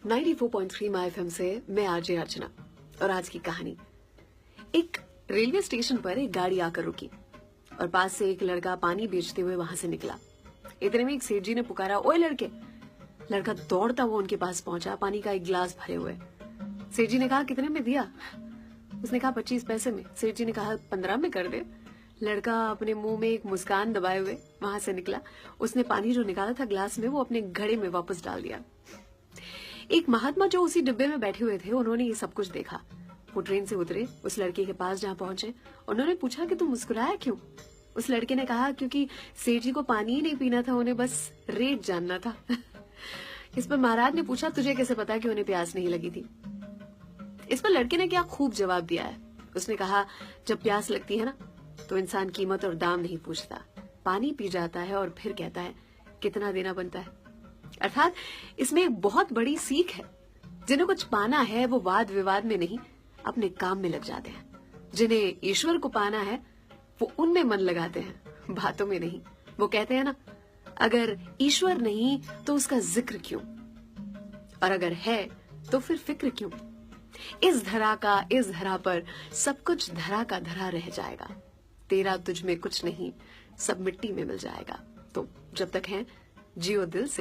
94.3 my FM से मैं RJ अर्चना। और आज की कहानी, एक रेलवे स्टेशन पर एक गाड़ी आकर रुकी और पास से एक लड़का पानी बेचते हुए वहां से निकला। इतने में एक सेठ जी ने पुकारा, ओए लड़के। लड़का दौड़ता हुआ उनके पास पहुंचा, पानी का एक गिलास भरे हुए। सेठ जी ने कहा, कितने में दिया? उसने कहा 25 पैसे में। सेठ जी ने कहा 15 में कर दे। लड़का अपने मुंह में एक मुस्कान दबाए हुए वहां से निकला। उसने पानी जो निकाला था ग्लास में, वो अपने घड़े में वापस डाल दिया। एक महात्मा जो उसी डिब्बे में बैठे हुए थे, उन्होंने ये सब कुछ देखा। वो ट्रेन से उतरे, उस लड़के के पास जहां पहुंचे, उन्होंने पूछा कि तुम मुस्कुराया क्यों? उस लड़के ने कहा, क्योंकि सेठ जी को पानी ही नहीं पीना था, उन्हें बस रेट जानना था। इस पर महाराज ने पूछा, तुझे कैसे पता कि उन्हें प्यास नहीं लगी थी? इस पर लड़के ने क्या खूब जवाब दिया है। उसने कहा, जब प्यास लगती है ना, तो इंसान कीमत और दाम नहीं पूछता, पानी पी जाता है और फिर कहता है कितना देना बनता है। अर्थात इसमें एक बहुत बड़ी सीख है। जिन्हें कुछ पाना है वो वाद विवाद में नहीं, अपने काम में लग जाते हैं। जिन्हें ईश्वर को पाना है वो उनमें मन लगाते हैं, बातों में नहीं। वो कहते हैं ना, अगर ईश्वर नहीं तो उसका जिक्र क्यों, और अगर है तो फिर फिक्र क्यों। इस धरा पर सब कुछ धरा का धरा रह जाएगा। तेरा तुझ में कुछ नहीं, सब मिट्टी में मिल जाएगा। तो जब तक है, जियो दिल से।